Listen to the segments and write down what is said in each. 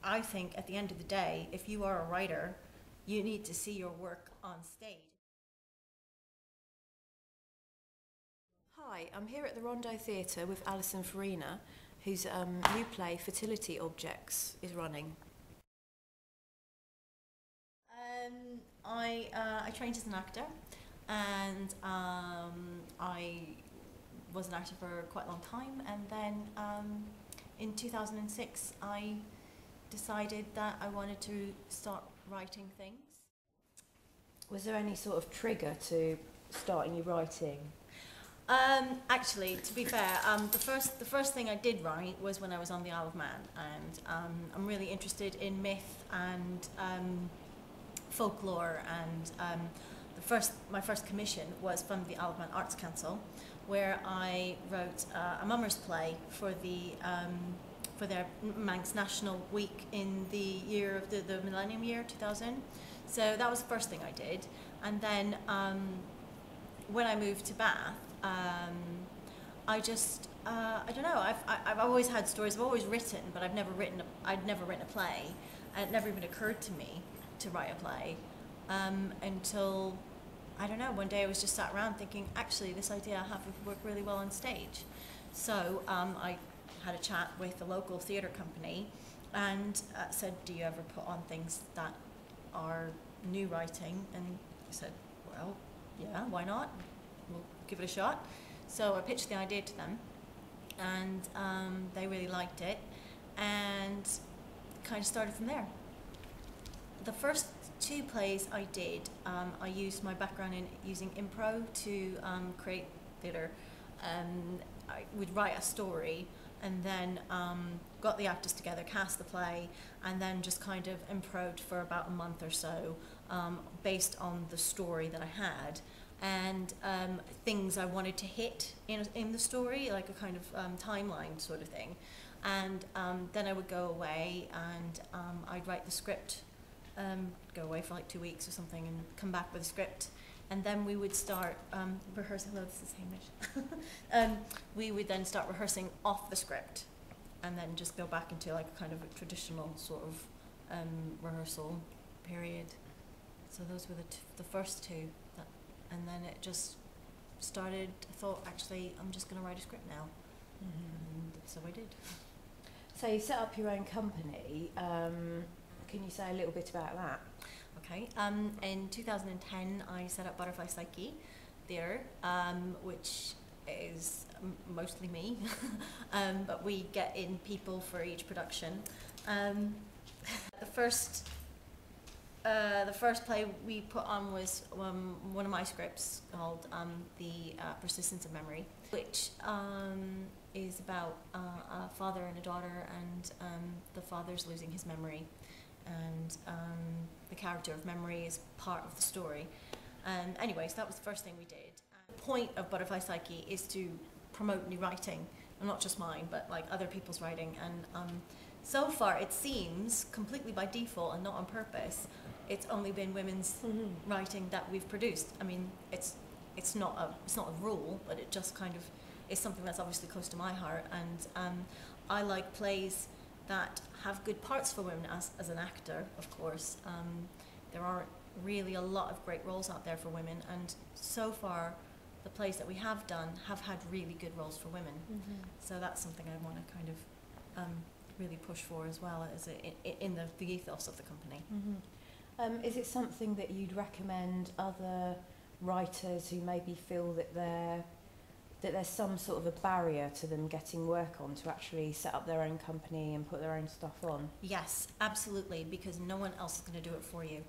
I think at the end of the day, if you are a writer, you need to see your work on stage. Hi, I'm here at the Rondo Theatre with Alison Farina, whose new play, Fertility Objects, is running. I trained as an actor, and I was an actor for quite a long time, and then in 2006 I decided that I wanted to start writing things. Was there any sort of trigger to starting your writing? Actually, to be fair, the first thing I did write was when I was on the Isle of Man, and I'm really interested in myth and folklore, and my first commission was from the Isle of Man Arts Council, where I wrote a mummers play for their Manx National Week in the year of the millennium year 2000. So that was the first thing I did, and then when I moved to Bath, I don't know. I've always had stories. I've always written, but I'd never written a play, and it never even occurred to me to write a play until, I don't know, one day I was just sat around thinking, actually, this idea I have would work really well on stage. So I had a chat with the local theatre company and said, do you ever put on things that are new writing? And I said, well, yeah, why not? We'll give it a shot. So I pitched the idea to them, and they really liked it, and kind of started from there. The first two plays I did, I used my background in using improv to create theatre. I would write a story and then got the actors together, cast the play, and then just kind of improved for about a month or so based on the story that I had and things I wanted to hit in the story, like a kind of timeline sort of thing. And then I would go away and I'd write the script, go away for like 2 weeks or something and come back with a script. And then we would start rehearsing. Hello, this is Hamish. We would then start rehearsing off the script, and then just go back into like a kind of a traditional sort of rehearsal period. So those were the first two, and then it just started. I thought, actually, I'm just going to write a script now, and so I did. So you set up your own company. Can you say a little bit about that? Okay. In 2010, I set up Butterfly Psyche theatre, which is mostly me, but we get in people for each production. The first play we put on was one of my scripts called The Persistence of Memory, which is about a father and a daughter, and the father's losing his memory. And the character of Memory is part of the story. Anyways, that was the first thing we did. The point of Butterfly Psyche is to promote new writing, and not just mine, but like other people's writing. And so far, it seems completely by default and not on purpose, it's only been women's writing that we've produced. I mean, it's not a rule, but it just kind of is something that's obviously close to my heart. And I like plays that have good parts for women as an actor, of course. There aren't really a lot of great roles out there for women, and so far the plays that we have done have had really good roles for women. So that's something I want to kind of really push for as well as in the ethos of the company. Is it something that you'd recommend other writers who maybe feel that there's some sort of a barrier to them getting work on to actually set up their own company and put their own stuff on? Yes, absolutely, because no one else is going to do it for you.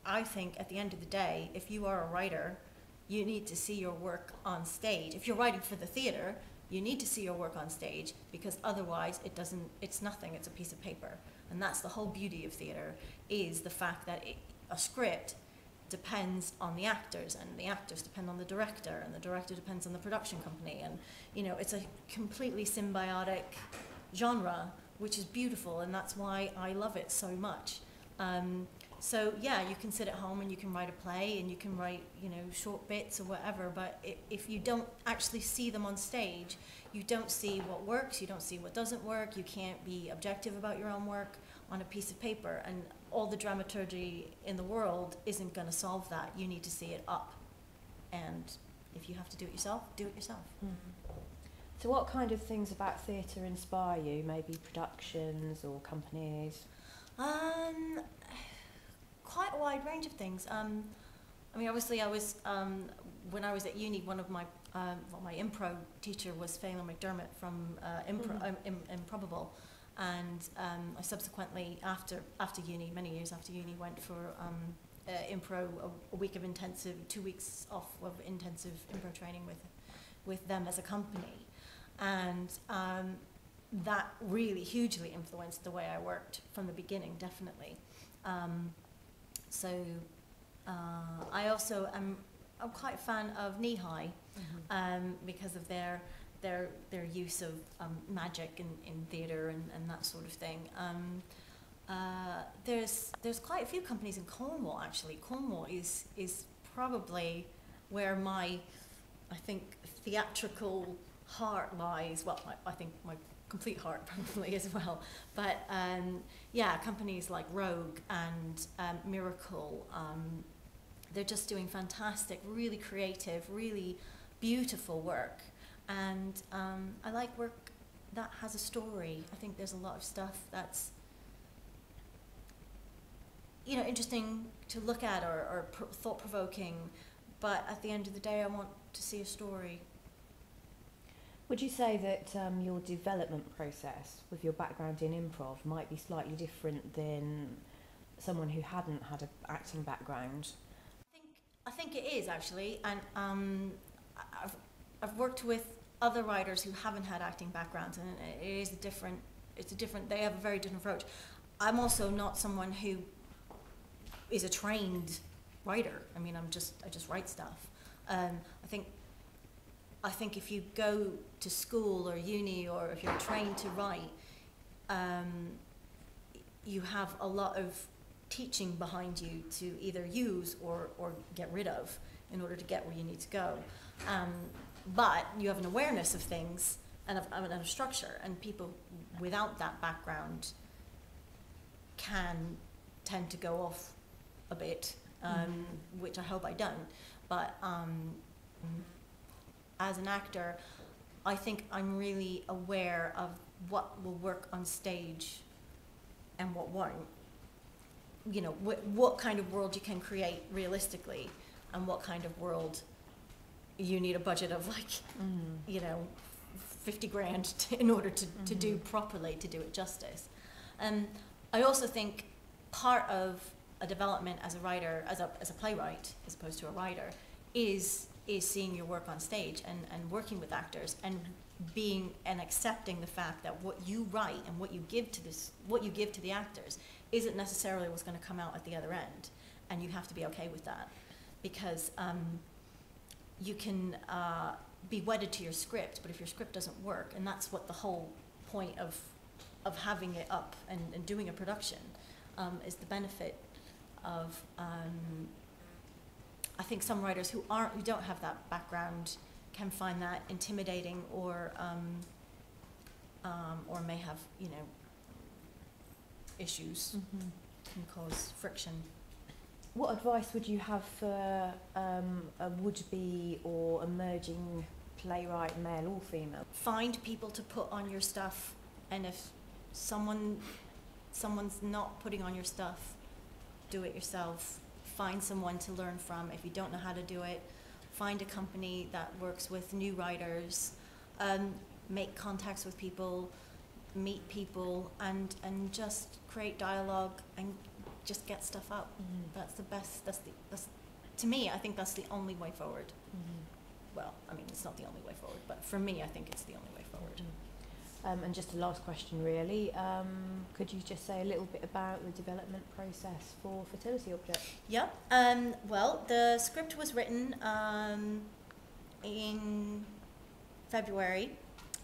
I think at the end of the day, if you are a writer, you need to see your work on stage. If you're writing for the theatre, you need to see your work on stage, because otherwise it's nothing, it's a piece of paper. And that's the whole beauty of theatre, is the fact that a script depends on the actors, and the actors depend on the director, and the director depends on the production company, and it's a completely symbiotic genre, which is beautiful, and that's why I love it so much. So yeah, you can sit at home and you can write a play and you can write short bits or whatever, but if you don't actually see them on stage, you don't see what works, you don't see what doesn't work, you can't be objective about your own work. on a piece of paper, and all the dramaturgy in the world isn't going to solve that. You need to see it up, and if you have to do it yourself, do it yourself. So what kind of things about theatre inspire you? Maybe productions or companies? Quite a wide range of things. I mean, obviously, I was when I was at uni, one of my my impro teacher was Phelan McDermott from Improbable, and I subsequently, after uni, many years after uni, went for impro, a week of intensive, 2 weeks off of intensive impro training with them as a company, and that really hugely influenced the way I worked from the beginning, definitely. I also I'm quite a fan of Knee High, because of their use of magic in theatre and that sort of thing. There's quite a few companies in Cornwall, actually. Cornwall is probably where I think theatrical heart lies. Well, I think my complete heart probably as well. But yeah, companies like Rogue and Miracle, they're just doing fantastic, really creative, really beautiful work. And I like work that has a story. I think there's a lot of stuff that's, you know, interesting to look at or thought-provoking, but at the end of the day, I want to see a story. Would you say that your development process with your background in improv might be slightly different than someone who hadn't had an acting background? I think it is, actually, and I've worked with other writers who haven't had acting backgrounds, and it's a different, they have a very different approach. I'm also not someone who is a trained writer. I mean, I just write stuff. I think if you go to school or uni, or if you're trained to write, you have a lot of teaching behind you to either use or get rid of in order to get where you need to go. But you have an awareness of things and of structure, and people without that background can tend to go off a bit, which I hope I don't. But as an actor, I think I'm really aware of what will work on stage and what won't. You know, what kind of world you can create realistically, and what kind of world you need a budget of, like, you know, 50 grand in order to do properly, to do it justice. I also think part of a development as a writer, as a playwright, as opposed to a writer, is seeing your work on stage and working with actors and being and accepting the fact that what you write and what you give to the actors isn't necessarily what's going to come out at the other end, and you have to be okay with that, because you can be wedded to your script, but if your script doesn't work, and that's what the whole point of having it up and doing a production is the benefit of. I think some writers who don't have that background can find that intimidating, or may have, you know, issues, can cause friction. What advice would you have for a would-be or emerging playwright, male or female? Find people to put on your stuff, and if someone's not putting on your stuff, do it yourself. Find someone to learn from. If you don't know how to do it, find a company that works with new writers, make contacts with people, meet people, and just create dialogue and just get stuff up. That's the best. That's to me, I think that's the only way forward. Well, I mean, it's not the only way forward, but for me, I think it's the only way forward. And just a last question, really. Could you just say a little bit about the development process for Fertility Object? Yeah. Well, the script was written in February,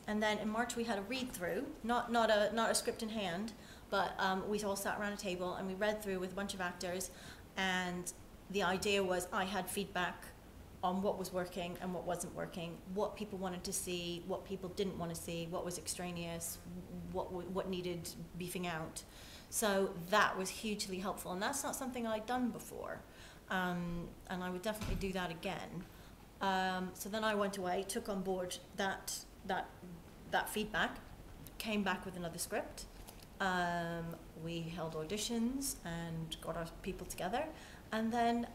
and then in March we had a read-through. Not a script in hand, but we all sat around a table and we read through with a bunch of actors, and the idea was I had feedback on what was working and what wasn't working, what people wanted to see, what people didn't want to see, what was extraneous, what needed beefing out. So that was hugely helpful, and that's not something I'd done before, and I would definitely do that again. So then I went away, took on board that feedback, came back with another script. We held auditions and got our people together, and then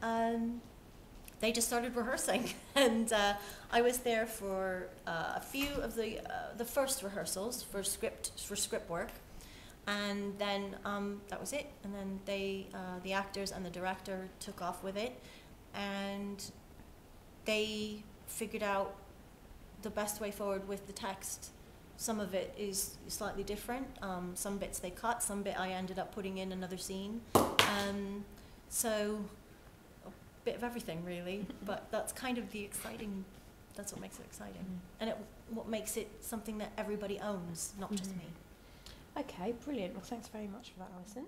they just started rehearsing. And I was there for a few of the first rehearsals for script work, and then that was it. And then the actors and the director took off with it, and they figured out the best way forward with the text. Some of it is slightly different. Some bits they cut, some bit I ended up putting in another scene. So a bit of everything, really. But that's kind of the exciting, that's what makes it exciting. And what makes it something that everybody owns, not just me. Okay, brilliant. Well, thanks very much for that, Alison.